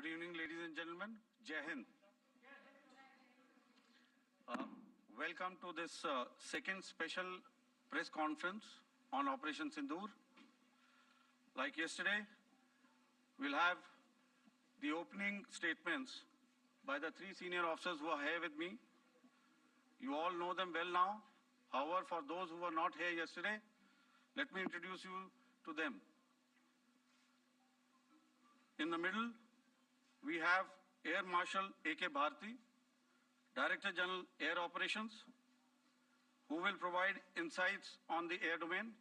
Good evening, ladies and gentlemen. Jai Hind. Welcome to this second special press conference on Operation Sindoor. Like yesterday, we'll have the opening statements by the three senior officers who are here with me. You all know them well now. However, for those who were not here yesterday, let me introduce you to them. In the middle, we have Air Marshal A.K. Bharti, Director General Air Operations, who will provide insights on the air domain.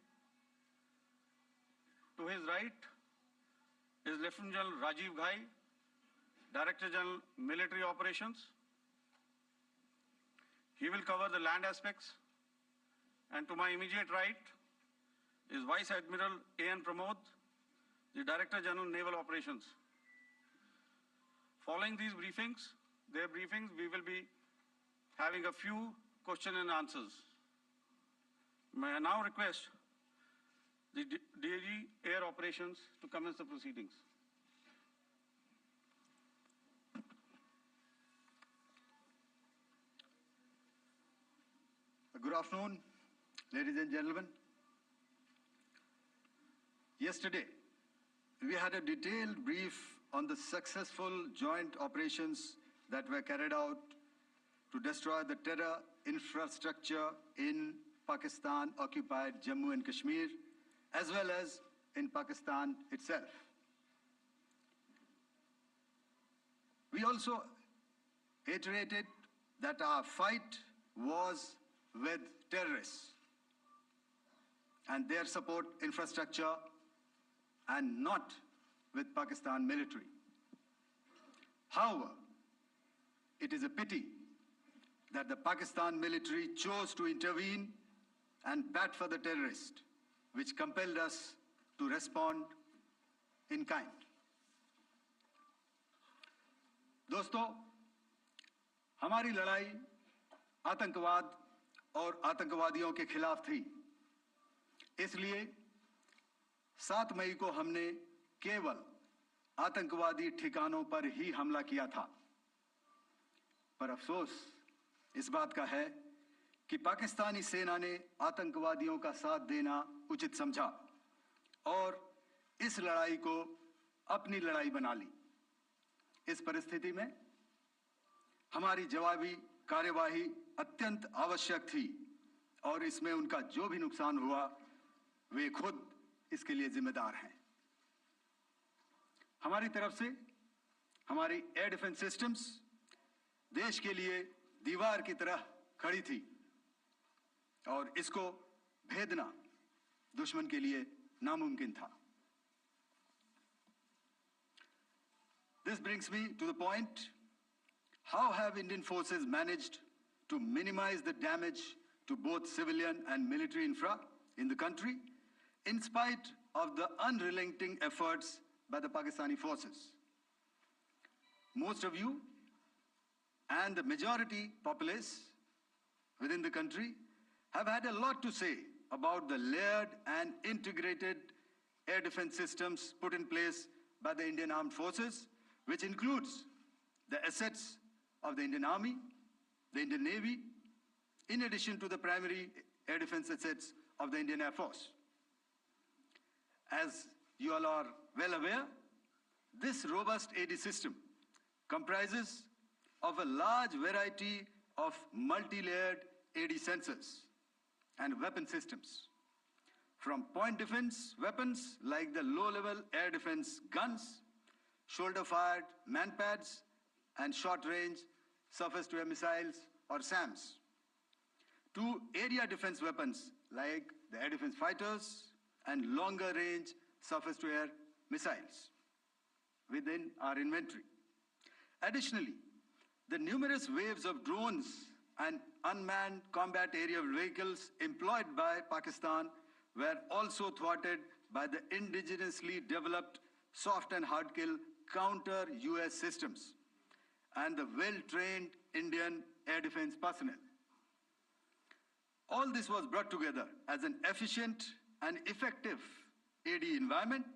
To his right is Lieutenant General Rajiv Ghai, Director General Military Operations. He will cover the land aspects. And to my immediate right is Vice Admiral A.N. Pramod, the Director General Naval Operations. Following these briefings, we will be having a few question and answers. May I now request the DG Air Operations to commence the proceedings. Good afternoon, ladies and gentlemen. Yesterday, we had a detailed brief on the successful joint operations that were carried out to destroy the terror infrastructure in Pakistan-occupied Jammu and Kashmir, as well as in Pakistan itself. We also iterated that our fight was with terrorists and their support infrastructure and not with Pakistan military. However, it is a pity that the Pakistan military chose to intervene and bat for the terrorist, which compelled us to respond in kind. दोस्तों, हमारी लड़ाई आतंकवाद और आतंकवादियों के खिलाफ थी। इसलिए 7 मई को हमने केवल आतंकवादी ठिकानों पर ही हमला किया था। पर अफसोस इस बात का है कि पाकिस्तानी सेना ने आतंकवादियों का साथ देना उचित समझा और इस लड़ाई को अपनी लड़ाई बना ली। इस परिस्थिति में हमारी जवाबी कार्यवाही अत्यंत आवश्यक थी और इसमें उनका जो भी नुकसान हुआ, वे खुद इसके लिए जिम्मेदार हैं। हमारी तरफ से हमारी एयर डिफेंस सिस्टम्स देश के लिए दीवार की तरह खड़ी थी और इसको भेदना दुश्मन के लिए नामुमकिन था। This brings me to the point, how have Indian forces managed to minimize the damage to both civilian and military infra in the country, in spite of the unrelenting efforts by the Pakistani forces? Most of you and the majority populace within the country have had a lot to say about the layered and integrated air defense systems put in place by the Indian Armed Forces, which includes the assets of the Indian Army, the Indian Navy, in addition to the primary air defense assets of the Indian Air Force. As you all are well aware, this robust AD system comprises of a large variety of multi-layered AD sensors and weapon systems, from point defense weapons like the low-level air defense guns, shoulder-fired manpads, and short-range surface-to-air missiles or SAMs, to area defense weapons like the air defense fighters and longer-range surface-to-air missiles within our inventory. Additionally, the numerous waves of drones and unmanned combat aerial vehicles employed by Pakistan were also thwarted by the indigenously developed soft and hard kill counter-US systems and the well-trained Indian air defense personnel. All this was brought together as an efficient and effective AD environment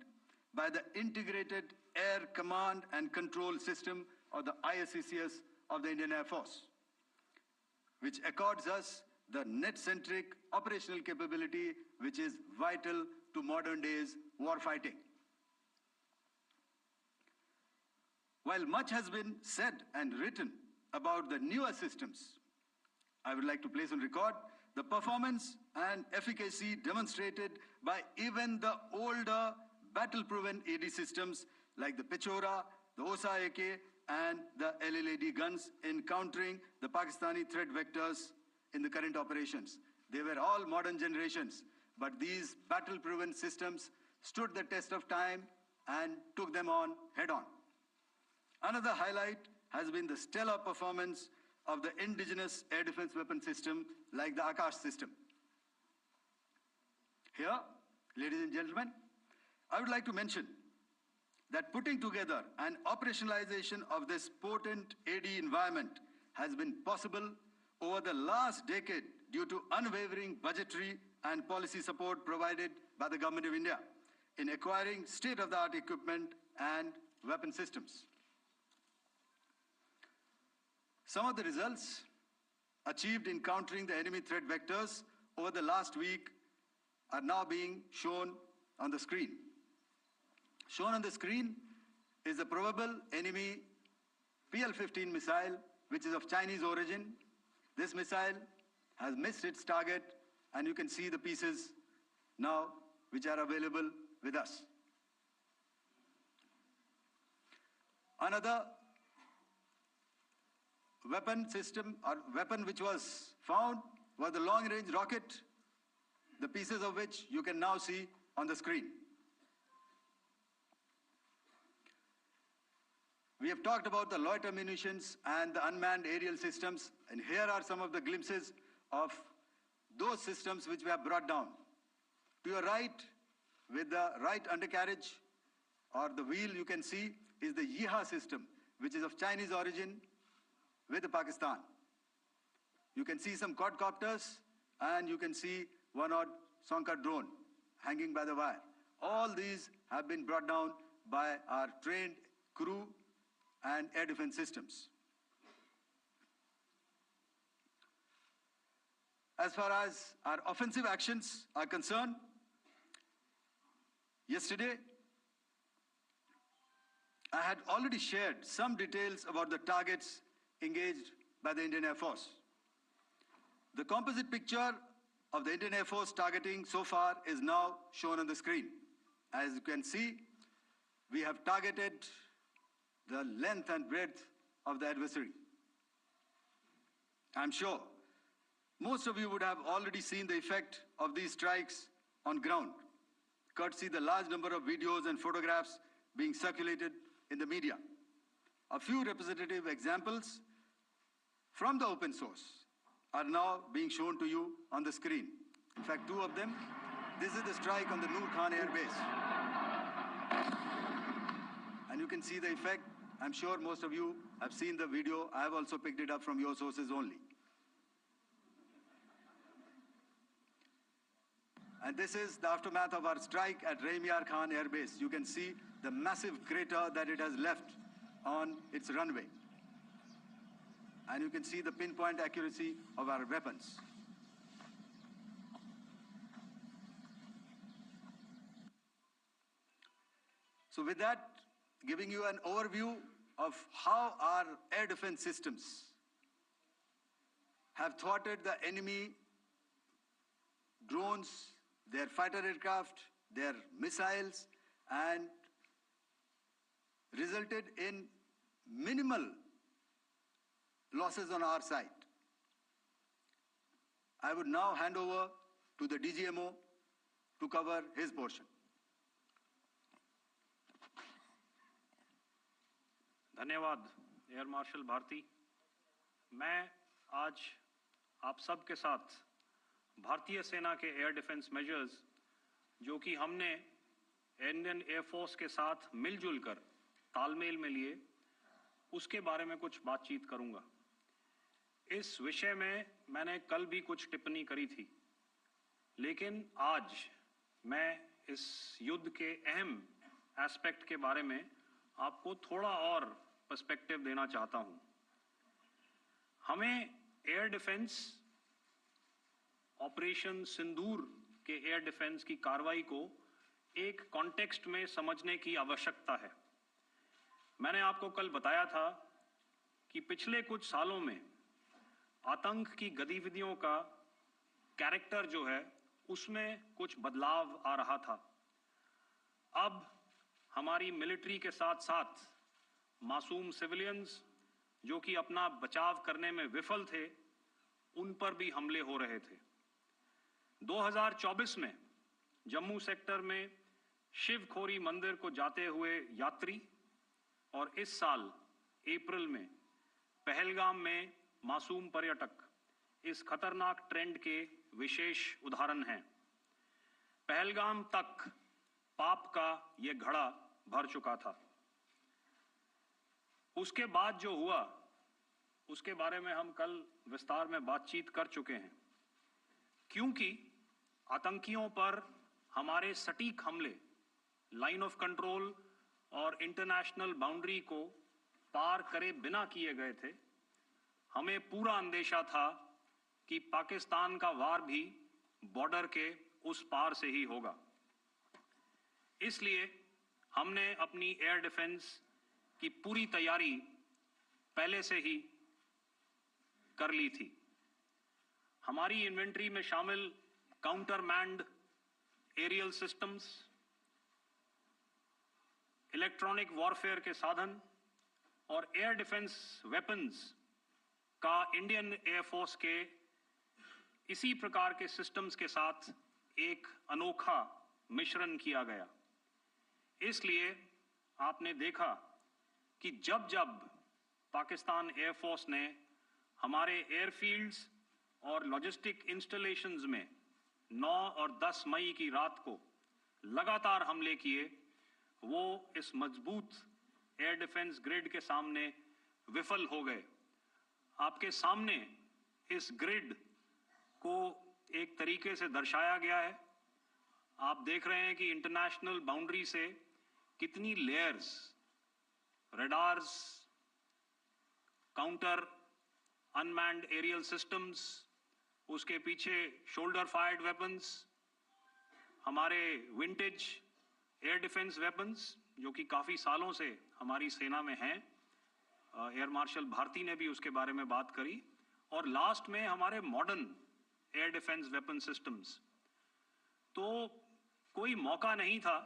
by the integrated Air Command and Control System, or the ISCCS of the Indian Air Force, which accords us the net-centric operational capability which is vital to modern days warfighting. While much has been said and written about the newer systems, I would like to place on record the performance and efficacy demonstrated by even the older battle-proven AD systems like the Pechora, the OSA AK, and the LLAD guns in countering the Pakistani threat vectors in the current operations. They were all modern generations, but these battle-proven systems stood the test of time and took them on head-on. Another highlight has been the stellar performance of the indigenous air defense weapon system like the Akash system. Here, ladies and gentlemen, I would like to mention that putting together an operationalization of this potent AD environment has been possible over the last decade due to unwavering budgetary and policy support provided by the Government of India in acquiring state-of-the-art equipment and weapon systems. Some of the results achieved in countering the enemy threat vectors over the last week are now being shown on the screen. Shown on the screen is the probable enemy PL-15 missile, which is of Chinese origin. This missile has missed its target, and you can see the pieces now which are available with us. Another weapon system or weapon which was found was the long-range rocket, the pieces of which you can now see on the screen. We have talked about the loiter munitions and the unmanned aerial systems, and here are some of the glimpses of those systems which we have brought down. To your right, with the right undercarriage or the wheel, you can see is the Yeeha system, which is of Chinese origin with Pakistan. You can see some quadcopters, and you can see one odd Sonka drone hanging by the wire. All these have been brought down by our trained crew and air defense systems. As far as our offensive actions are concerned, yesterday I had already shared some details about the targets engaged by the Indian Air Force. The composite picture of the Indian Air Force targeting so far is now shown on the screen. As you can see, we have targeted the length and breadth of the adversary. I'm sure most of you would have already seen the effect of these strikes on ground, courtesy the large number of videos and photographs being circulated in the media. A few representative examples from the open source are now being shown to you on the screen. In fact, two of them. This is the strike on the Noor Khan Air Base. And you can see the effect. I'm sure most of you have seen the video. I have also picked it up from your sources only. And this is the aftermath of our strike at Rahim Yar Khan Air Base. You can see the massive crater that it has left on its runway. And you can see the pinpoint accuracy of our weapons. So with that, giving you an overview of how our air defense systems have thwarted the enemy drones, their fighter aircraft, their missiles, and resulted in minimal losses on our side. I would now hand over to the DGMO to cover his portion. धन्यवाद air marshal Bharti. मैं आज आप सब के साथ भारतीय सेना के एयर डिफेंस मेजर्स जो कि हमने इंडियन एयर फोर्स के साथ मिलजुल कर तालमेल में लिए, उसके बारे में कुछ बातचीत करूंगा। इस विषय में मैंने कल भी कुछ टिप्पणी करी थी, लेकिन आज मैं इस युद्ध के अहम एस्पेक्ट के बारे में आपको थोड़ा और पर्सपेक्टिव देना चाहता हूं। हमें एयर डिफेंस ऑपरेशन सिंदूर के एयर डिफेंस की कार्रवाई को एक कॉन्टेक्स्ट में समझने की आवश्यकता है। मैंने आपको कल बताया था कि पिछले कुछ सालों में आतंक की गतिविधियों का कैरेक्टर जो है उसमें कुछ बदलाव आ रहा था। अब हमारी मिलिट्री के साथ साथ मासूम सिविलियंस जो कि अपना बचाव करने में विफल थे, उन पर भी हमले हो रहे थे। 2024 में जम्मू सेक्टर में शिवखोरी मंदिर को जाते हुए यात्री और इस साल अप्रैल में पहलगाम में मासूम पर्यटक इस खतरनाक ट्रेंड के विशेष उदाहरण हैं। पहलगाम तक पाप का ये घड़ा भर चुका था। उसके बाद जो हुआ उसके बारे में हम कल विस्तार में बातचीत कर चुके हैं। क्योंकि आतंकियों पर हमारे सटीक हमले लाइन ऑफ कंट्रोल और इंटरनेशनल बाउंड्री को पार करे बिना किए गए थे, हमें पूरा अंदेशा था कि पाकिस्तान का वार भी बॉर्डर के उस पार से ही होगा। इसलिए हमने अपनी एयर डिफेंस की पूरी तैयारी पहले से ही कर ली थी। हमारी इन्वेंट्री में शामिल counter manned aerial systems, electronic warfare के साधन और एयर डिफेंस वेपन्स का इंडियन एयरफोर्स के इसी प्रकार के सिस्टम्स के साथ एक अनोखा मिश्रण किया गया। इसलिए आपने देखा कि जब जब पाकिस्तान एयरफोर्स ने हमारे एयरफील्ड्स और लॉजिस्टिक इंस्टॉलेशंस में 9 और 10 मई की रात को लगातार हमले किए, वो इस मजबूत एयर डिफेंस ग्रिड के सामने विफल हो गए। आपके सामने इस ग्रिड को एक तरीके से दर्शाया गया है। आप देख रहे हैं कि इंटरनेशनल बाउंड्री से कितनी layers, radars, counter unmanned aerial systems, उसके पीछे शोल्डर फायर्ड वेपन्स, हमारे विंटेज एयर डिफेंस वेपन्स जो कि काफ़ी सालों से हमारी सेना में हैं। एयर मार्शल भारती ने भी उसके बारे में बात करी। और लास्ट में हमारे modern air defence weapon systems. तो कोई मौका नहीं था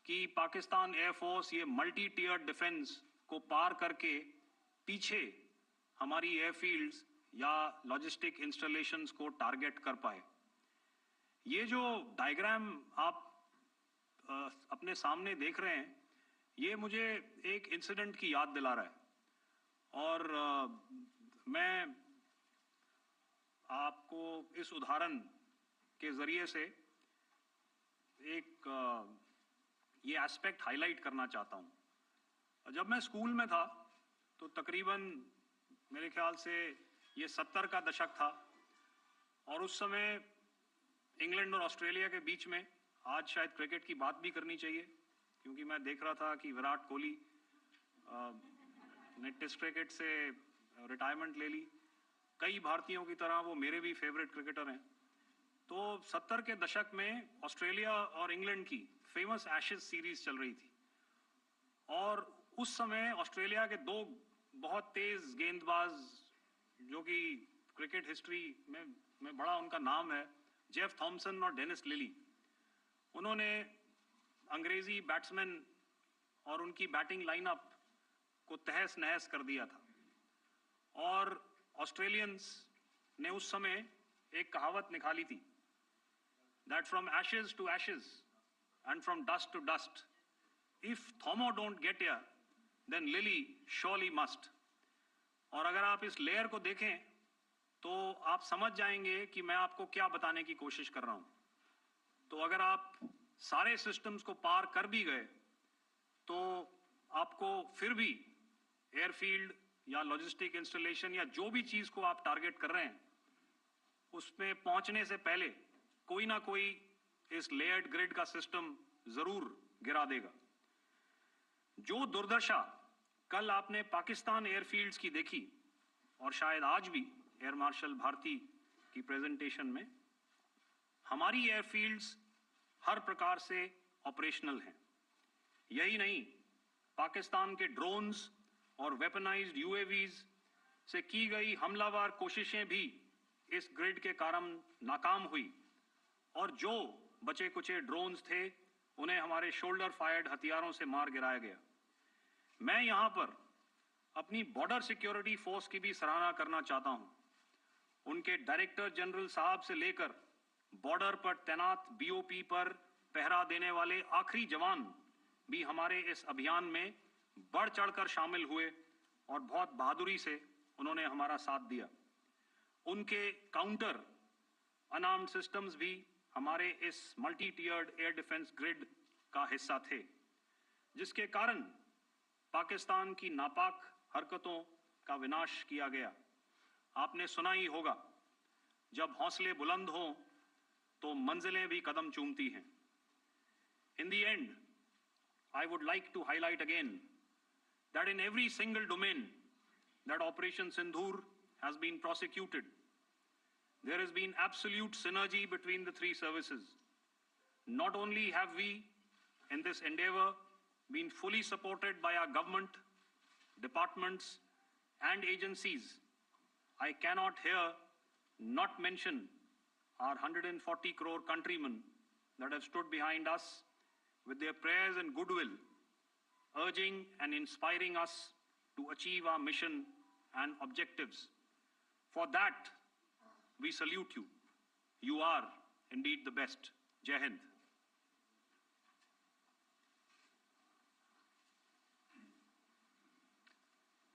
कि पाकिस्तान एयरफोर्स ये मल्टी टियर डिफेंस को पार करके पीछे हमारी एयरफील्ड्स या लॉजिस्टिक इंस्टॉलेशंस को टारगेट कर पाए। ये जो डायग्राम आप अपने सामने देख रहे हैं, ये मुझे एक इंसिडेंट की याद दिला रहा है। और मैं आपको इस उदाहरण के जरिए से एक ये एस्पेक्ट हाईलाइट करना चाहता हूं। जब मैं स्कूल में था तो तकरीबन मेरे ख्याल से ये 70 का दशक था और उस समय इंग्लैंड और ऑस्ट्रेलिया के बीच में, आज शायद क्रिकेट की बात भी करनी चाहिए क्योंकि मैं देख रहा था कि विराट कोहली ने टेस्ट क्रिकेट से रिटायरमेंट ले ली। कई भारतीयों की तरह वो मेरे भी फेवरेट क्रिकेटर हैं। तो 70 के दशक में ऑस्ट्रेलिया और इंग्लैंड की फेमस एशेज सीरीज चल रही थी और उस समय ऑस्ट्रेलिया के 2 बहुत तेज गेंदबाज जो कि क्रिकेट हिस्ट्री में बड़ा उनका नाम है, जेफ थॉमसन और डेनिस लिली, उन्होंने अंग्रेजी बैट्समैन और उनकी बैटिंग लाइनअप को तहस नहस कर दिया था। और ऑस्ट्रेलियंस ने उस समय एक कहावत निकाली थी, that from ashes to ashes and from dust to dust, if Thommo don't get here then Lillee surely must. और अगर आप इस लेयर को देखें तो आप समझ जाएंगे कि मैं आपको क्या बताने की कोशिश कर रहा हूं। तो अगर आप सारे सिस्टम्स को पार कर भी गए तो आपको फिर भी एयरफील्ड या लॉजिस्टिक इंस्टॉलेशन या जो भी चीज को आप टारगेट कर रहे हैं उसमें पहुंचने से पहले कोई ना कोई इस लेयर्ड ग्रिड का सिस्टम जरूर गिरा देगा। जो दुर्दशा कल आपने पाकिस्तान एयरफील्ड्स की देखी और शायद आज भी एयर मार्शल भारती की प्रेजेंटेशन में, हमारी एयरफील्ड्स हर प्रकार से ऑपरेशनल हैं। यही नहीं, पाकिस्तान के ड्रोन्स और वेपनाइज्ड यूएवीज से की गई हमलावर कोशिशें भी इस ग्रिड के कारण नाकाम हुई और जो बचे कुचे ड्रोन्स थे उन्हें हमारे शोल्डर फायर्ड हथियारों से मार गिराया गया। मैं यहां पर अपनी बॉर्डर सिक्योरिटी फोर्स की भी सराहना करना चाहता हूं। उनके डायरेक्टर जनरल साहब से लेकर बॉर्डर पर तैनात बीओपी पर पहरा देने वाले आखिरी जवान भी हमारे इस अभियान में बढ़ चढ़कर शामिल हुए और बहुत बहादुरी से उन्होंने हमारा साथ दिया। उनके काउंटर अनार्म्ड सिस्टम्स भी हमारे इस मल्टी टियर्ड एयर डिफेंस ग्रिड का हिस्सा थे, जिसके कारण पाकिस्तान की नापाक हरकतों का विनाश किया गया। आपने सुना ही होगा, जब हौसले बुलंद हों तो मंजिलें भी कदम चूमती हैं। In the end, I would like to highlight again that in every single domain that Operation Sindoor has been prosecuted, there has been absolute synergy between the three services. Not only have we, in this endeavor, been fully supported by our government, departments, and agencies, I cannot here not mention our 140 crore countrymen that have stood behind us with their prayers and goodwill, urging and inspiring us to achieve our mission and objectives. For that, we salute you. You are indeed the best. Jai Hind.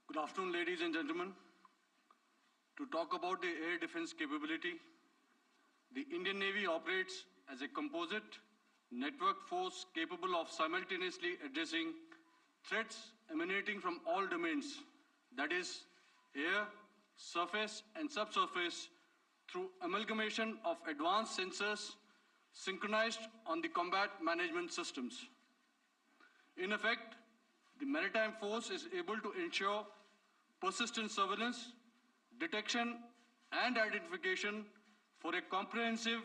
Good afternoon, ladies and gentlemen. To talk about the air defense capability, the Indian Navy operates as a composite network force capable of simultaneously addressing threats emanating from all domains, that is, air, surface, and subsurface, through amalgamation of advanced sensors synchronized on the combat management systems. In effect, the maritime force is able to ensure persistent surveillance, detection, and identification for a comprehensive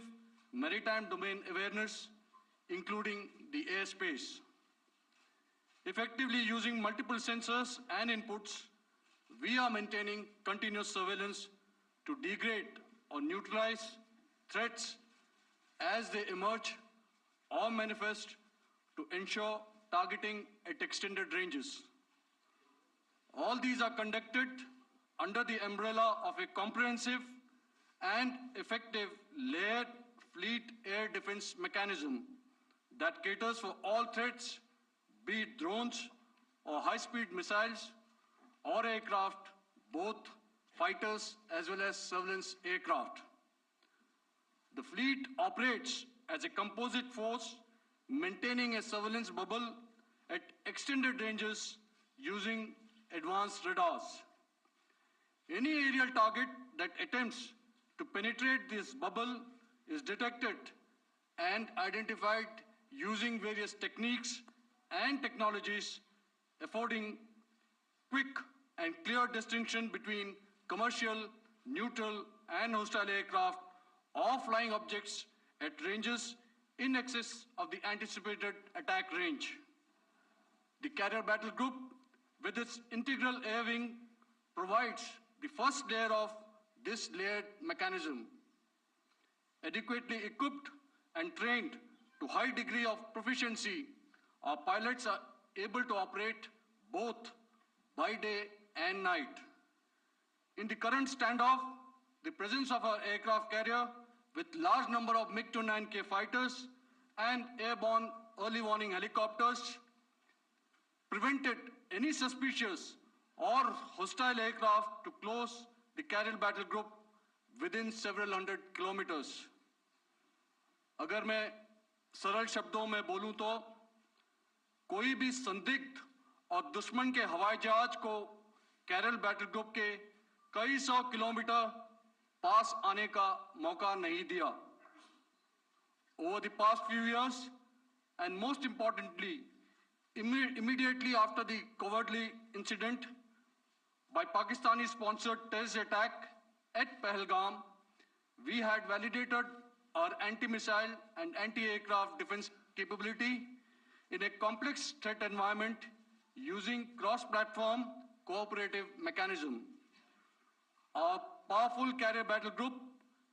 maritime domain awareness, including the airspace. Effectively using multiple sensors and inputs, we are maintaining continuous surveillance to degrade or neutralize threats as they emerge or manifest, to ensure targeting at extended ranges. All these are conducted under the umbrella of a comprehensive and effective layered fleet air defense mechanism that caters for all threats, be it drones or high-speed missiles or aircraft, both fighters as well as surveillance aircraft. The fleet operates as a composite force, maintaining a surveillance bubble at extended ranges using advanced radars. Any aerial target that attempts to penetrate this bubble is detected and identified using various techniques and technologies, affording quick and clear distinction between commercial, neutral, and hostile aircraft or flying objects at ranges in excess of the anticipated attack range. The Carrier Battle Group, with its integral air wing, provides the first layer of this layered mechanism. Adequately equipped and trained to high degree of proficiency, our pilots are able to operate both by day and night. In the current standoff, the presence of our aircraft carrier with large number of MiG-29K fighters and airborne early warning helicopters prevented any suspicious or hostile aircraft to close the Carrier Battle Group within several hundred kilometers. अगर मैं सरल शब्दों में बोलूं तो कोई भी संदिग्ध और दुश्मन के हवाई जहाज को कैरल बैटल ग्रुप के कई सौ किलोमीटर पास आने का मौका नहीं दिया. Over the past few years, and most importantly, immediately after the cowardly incident by Pakistani-sponsored terrorist attack at Pahalgam, we had validated our anti-missile and anti-aircraft defense capability in a complex threat environment using cross-platform cooperative mechanism. Our powerful carrier battle group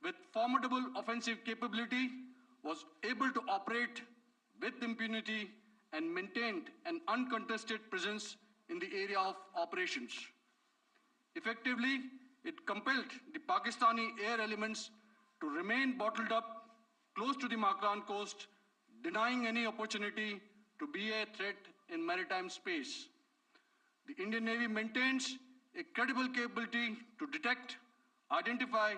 with formidable offensive capability was able to operate with impunity and maintained an uncontested presence in the area of operations. Effectively, it compelled the Pakistani air elements to remain bottled up close to the Makran coast, denying any opportunity to be a threat in maritime space. The Indian Navy maintains a credible capability to detect, identify,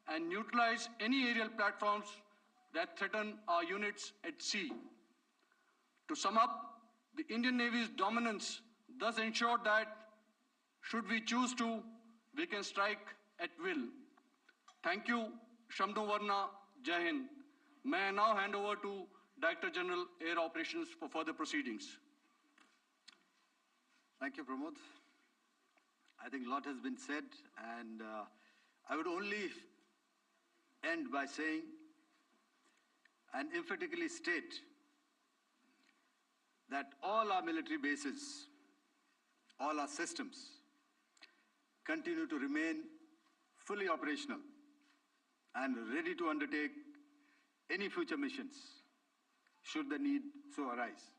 and neutralize any aerial platforms that threaten our units at sea. To sum up, the Indian Navy's dominance thus ensured that, should we choose to, we can strike at will. Thank you, Shamdho Varna, Jai Hind. May I now hand over to Director General Air Operations for further proceedings. Thank you, Pramod. I think a lot has been said, and I would only end by saying and emphatically state that all our military bases, all our systems continue to remain fully operational and ready to undertake any future missions should the need so arise.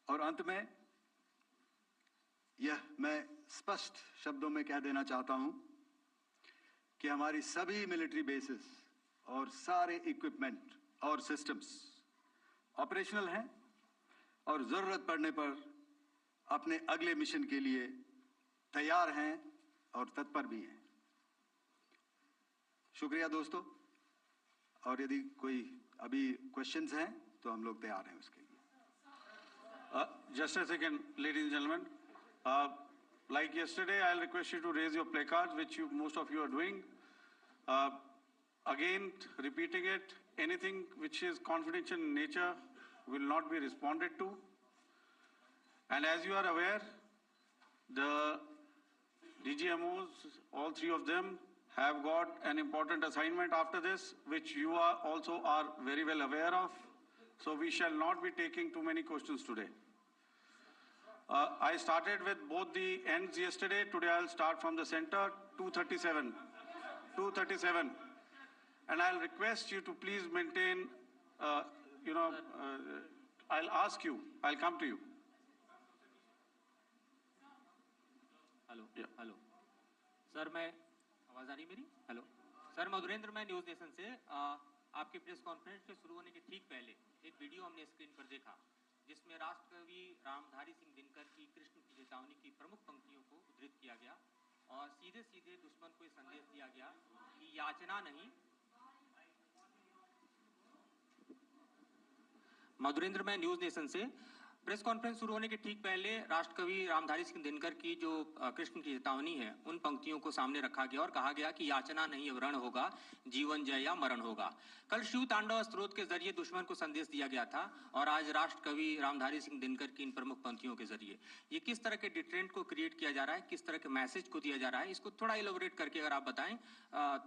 और अंत में यह मैं स्पष्ट शब्दों में कह देना चाहता हूं कि हमारी सभी मिलिट्री बेसेस और सारे इक्विपमेंट और सिस्टम्स ऑपरेशनल हैं और जरूरत पड़ने पर अपने अगले मिशन के लिए तैयार हैं और तत्पर भी हैं। शुक्रिया दोस्तों, और यदि कोई अभी क्वेश्चंस हैं तो हम लोग तैयार हैं उसके लिए। Just a second, ladies and gentlemen. Like yesterday, I'll request you to raise your placards, which most of you are doing. Again, repeating it, anything which is confidential in nature will not be responded to. And as you are aware, the DGMOs, all three of them, have got an important assignment after this, which you also are very well aware of. So we shall not be taking too many questions today. I started with both the ends yesterday. Today I'll start from the center, 237. 237. And I'll request you to please maintain, I'll ask you, I'll come to you. Hello hello sir, मैं आवाज़ आ रही मेरी? Hello sir, Madhurendra, मैं news nation से आपकी press conference के शुरू होने के ठीक पहले एक वीडियो हमने स्क्रीन पर देखा जिसमें राष्ट्रकवि रामधारी सिंह दिनकर की कृष्ण की चेतावनी की प्रमुख पंक्तियों को उद्धृत किया गया और सीधे सीधे दुश्मन को ये संदेश दिया गया कि याचना नहीं। मधुरेंद्र, मैं न्यूज़ नेशन से प्रेस कॉन्फ्रेंस शुरू होने के ठीक पहले राष्ट्रकवि रामधारी सिंह दिनकर की जो कृष्ण की चेतावनी है उन पंक्तियों को सामने रखा गया और कहा गया कि याचना नहीं रण होगा, जीवन जय या मरण होगा। कल शिव तांडव स्त्रोत के जरिए दुश्मन को संदेश दिया गया था और आज राष्ट्रकवि रामधारी सिंह दिनकर की इन प्रमुख पंक्तियों के जरिए ये किस तरह के डिटरेंट को क्रिएट किया जा रहा है, किस तरह के मैसेज को दिया जा रहा है, इसको थोड़ा इलोबरेट करके अगर आप बताएं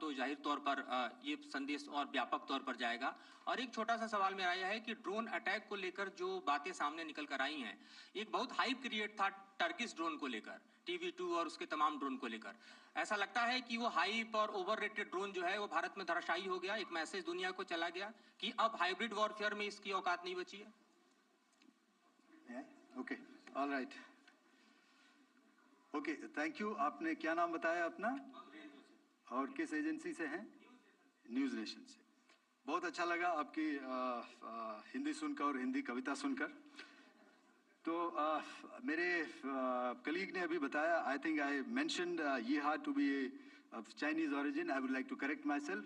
तो जाहिर तौर पर ये संदेश और व्यापक तौर पर जाएगा। और एक छोटा सा सवाल मेरा यह है कि ड्रोन अटैक को लेकर जो बातें सामने निकल कर आई हैं, एक बहुत हाइप क्रिएट था टर्किश ड्रोन को लेकर, TV2 और उसके तमाम ड्रोन को लेकर। ऐसा लगता है कि वो हाइप और ओवररेटेड ड्रोन जो है वो भारत में धराशायी हो गया, एक मैसेज दुनिया को चला गया कि अब हाइब्रिड वॉरफेयर में इसकी औकात नहीं बची है। Okay, alright, okay, thank you. आपने क्या नाम बताया अपना और किस एजेंसी से हैं? न्यूज़ नेशन से। बहुत अच्छा लगा आपकी हिंदी सुनकर और हिंदी कविता सुनकर। तो मेरे कलीग ने अभी बताया, I think I mentioned Yiha to be of Chinese origin. I would like to correct myself,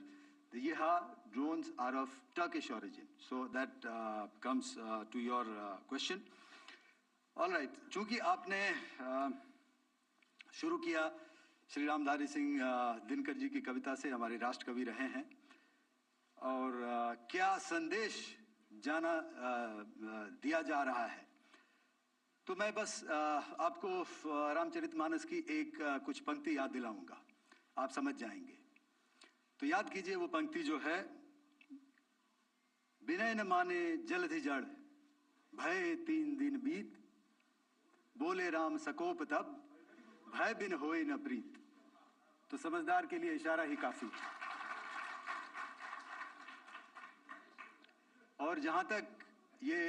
the Yiha drones are of Turkish origin, so that comes to your question. Alright, चूंकि आपने शुरू किया श्री रामधारी सिंह दिनकर जी की कविता से, हमारे राष्ट्रकवि रहे हैं, और क्या संदेश दिया जा रहा है। तो मैं बस आपको रामचरितमानस की कुछ पंक्ति याद दिलाऊंगा, आप समझ जाएंगे। तो याद कीजिए वो पंक्ति जो है, विनय न माने जलधि जड़, भय 3 दिन बीत, बोले राम सकोप तब, भय बिन होए न प्रीत। तो समझदार के लिए इशारा ही काफी। और जहां तक ये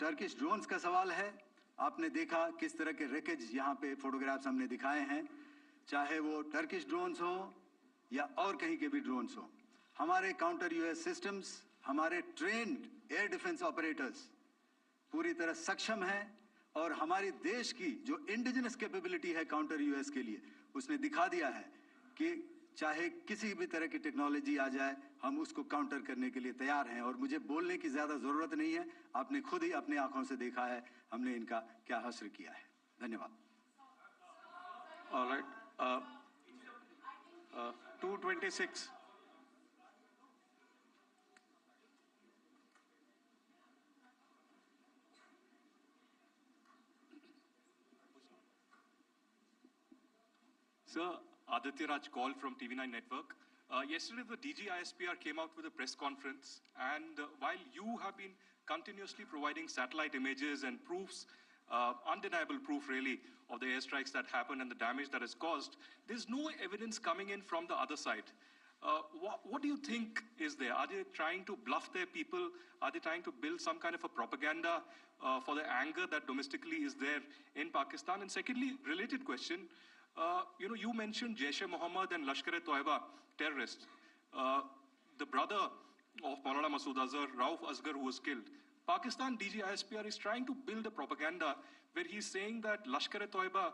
टर्किश ड्रोन्स का सवाल है, आपने देखा किस तरह के रेकेज यहाँ पे फोटोग्राफ्स हमने दिखाए हैं, चाहे वो टर्किश ड्रोन्स हो या और कहीं के भी ड्रोन्स हो। हमारे काउंटर यूएस सिस्टम्स, हमारे ट्रेन्ड एयर डिफेंस ऑपरेटर्स पूरी तरह सक्षम हैं, और हमारी देश की जो इंडिजिनस कैपेबिलिटी है काउंटर यूएस के लिए, उसने दिखा दिया है कि चाहे किसी भी तरह की टेक्नोलॉजी आ जाए, हम उसको काउंटर करने के लिए तैयार हैं। और मुझे बोलने की ज्यादा जरूरत नहीं है, आपने खुद ही अपनी आंखों से देखा है हमने इनका क्या हश्र किया है। धन्यवाद। All right. 226. Sir, Aditya Raj call from TV9 Network. Yesterday, the DG ISPR came out with a press conference, and while you have been continuously providing satellite images and proofs, undeniable proof really, of the airstrikes that happened and the damage that is caused, there's no evidence coming in from the other side. What do you think is there? Are they trying to bluff their people? Are they trying to build some kind of a propaganda for the anger that domestically is there in Pakistan? And secondly, related question, you mentioned Jaish-e-Mohammed and Lashkar-e-Toiba terrorists. The brother of Maulana Masood Azhar, Rauf Asghar, who was killed. Pakistan DG ISPR is trying to build a propaganda where he's saying that Lashkar-e-Toiba,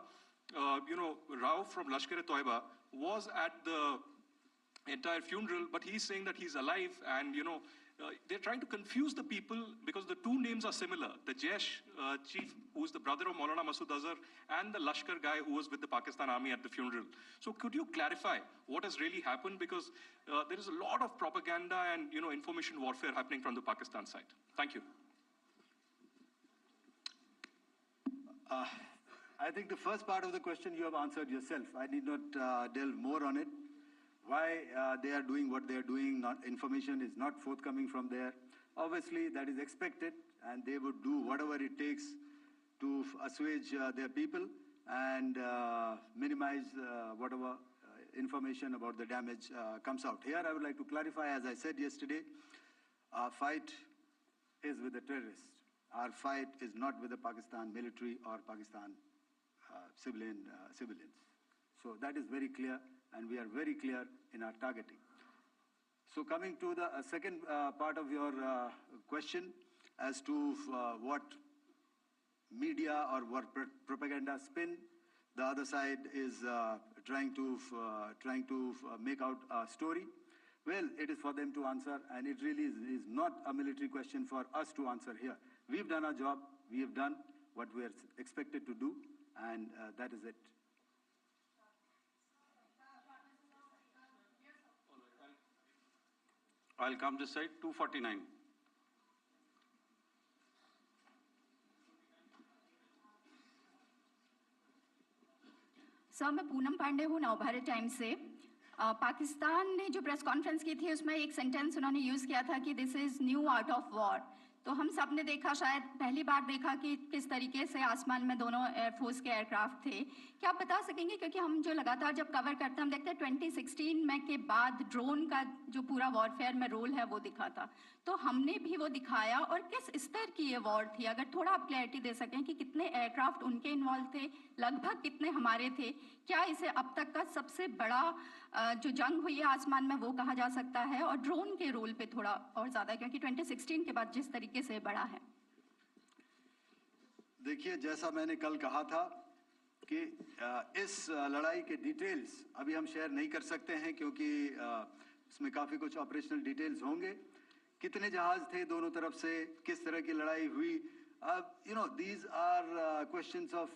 Rauf from Lashkar-e-Toiba was at the entire funeral, but he's saying that he's alive, and they're trying to confuse the people because the two names are similar. The Jaish chief, who is the brother of Maulana Masood Azhar, and the Lashkar guy who was with the Pakistan army at the funeral. So could you clarify what has really happened? Because there is a lot of propaganda and information warfare happening from the Pakistan side. Thank you. I think the first part of the question you have answered yourself. I need not delve more on it. Why they are doing what they are doing, information is not forthcoming from there. Obviously, that is expected, and they would do whatever it takes to assuage their people and minimize whatever information about the damage comes out. Here, I would like to clarify, as I said yesterday, our fight is with the terrorists. Our fight is not with the Pakistan military or Pakistan civilians. So that is very clear, and we are very clear in our targeting. So coming to the second part of your question as to what media or what propaganda spin the other side is trying to make out a story. Well, it is for them to answer, and it really is not a military question for us to answer here. We've done our job, we have done what we are expected to do, and that is it. I'll come this side, 249. Sir, मैं पूनम पांडे हूँ Navbharat times से। पाकिस्तान ने जो press conference की थी उसमें एक sentence उन्होंने यूज़ किया था कि this is new out of war. तो हम सब ने देखा, शायद पहली बार देखा कि किस तरीके से आसमान में दोनों एयरफोर्स के एयरक्राफ्ट थे। क्या आप बता सकेंगे, क्योंकि हम जो लगातार जब कवर करते हैं हम देखते हैं 2016 में के बाद ड्रोन का जो पूरा वॉरफेयर में रोल है वो दिखा था, तो हमने भी वो दिखाया, और किस स्तर की ये वॉर थी? अगर थोड़ा आप क्लैरिटी दे सकें कि कितने एयरक्राफ्ट उनके इन्वॉल्व थे, लगभग कितने हमारे थे, क्या इसे अब तक का सबसे बड़ा जो जंग हुई है आसमान में वो कहा जा सकता है? और ड्रोन के रोल पे थोड़ा और ज़्यादा, क्योंकि 2016 के बाद जिस तरीके से बढ़ा है। देखिए, जैसा मैंने कल कहा था कि इस लड़ाई के डिटेल्स अभी हम शेयर नहीं कर सकते हैं, क्योंकि इसमें काफ़ी कुछ ऑपरेशनल डिटेल्स होंगे। कितने जहाज थे दोनों तरफ से, किस तरह की लड़ाई हुई, these are questions of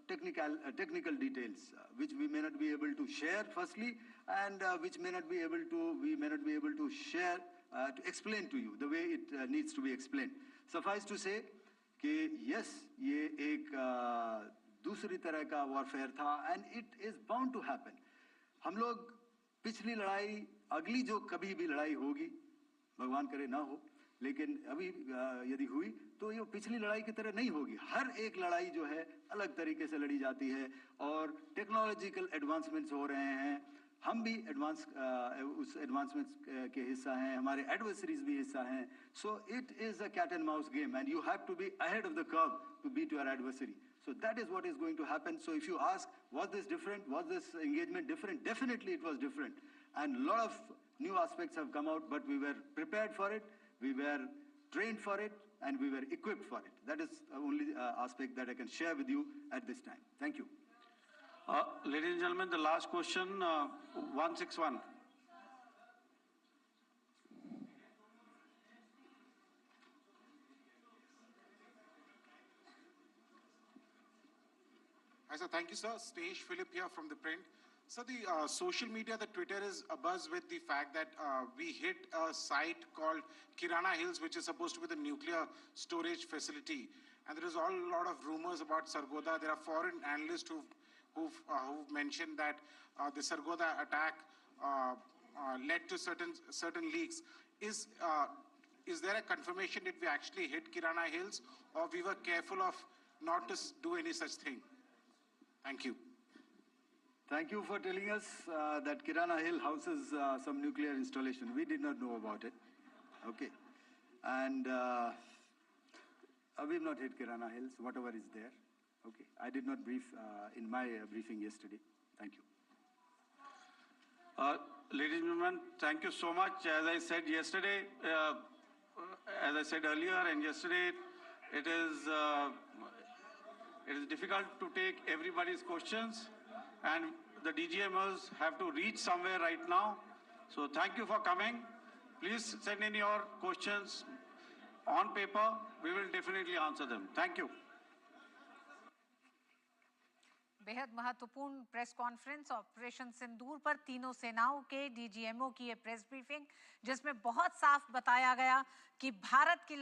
technical details which we may not be able to share firstly, and which we may not be able to share to explain to you the way it needs to be explained. Suffice to say कि yes, ये एक दूसरी तरह का warfare था, and it is bound to happen. हम लोग पिछली लड़ाई, अगली जो कभी भी लड़ाई होगी, भगवान करे ना हो, लेकिन अभी यदि हुई तो ये पिछली लड़ाई की तरह नहीं होगी. हर एक लड़ाई जो है अलग तरीके से लड़ी जाती है और टेक्नोलॉजिकल एडवांसमेंट्स हो रहे हैं. हम भी उस एडवांसमेंट्स के हिस्सा हैं, हमारे एडवर्सरीज भी हिस्सा हैं. So it is a cat and mouse game and you have to be ahead of the curve to beat your adversary. So that is what is going to happen. So if you ask, was this different? Was this engagement different? Definitely it was different. And a lot of new aspects have come out, but we were prepared for it, we were trained for it, and we were equipped for it. That is the only aspect that I can share with you at this time. Thank you. Ladies and gentlemen, the last question, 161. Hi, sir. Thank you, sir. Stesh Philip here from the print. So the social media, the Twitter is abuzz with the fact that we hit a site called Kirana Hills, which is supposed to be the nuclear storage facility. And there is a lot of rumors about Sargodha. There are foreign analysts who've mentioned that the Sargodha attack led to certain leaks. Is there a confirmation that we actually hit Kirana Hills, or we were careful of not to do any such thing? Thank you. Thank you for telling us that Kirana Hill houses some nuclear installation. We did not know about it. Okay. And we've not hit Kirana Hills, whatever is there. Okay. I did not brief in my briefing yesterday. Thank you. Ladies and gentlemen, thank you so much. As I said yesterday, as I said earlier and yesterday, it is difficult to take everybody's questions, and the DGMOs have to reach somewhere right now. So thank you for coming. Please send in your questions on paper. We will definitely answer them. Thank you. बेहद महत्वपूर्ण press conference operation सिंदूर पर तीनों सेनाओं के DGMO की ये press briefing, जिसमें बहुत साफ बताया गया कि भारत की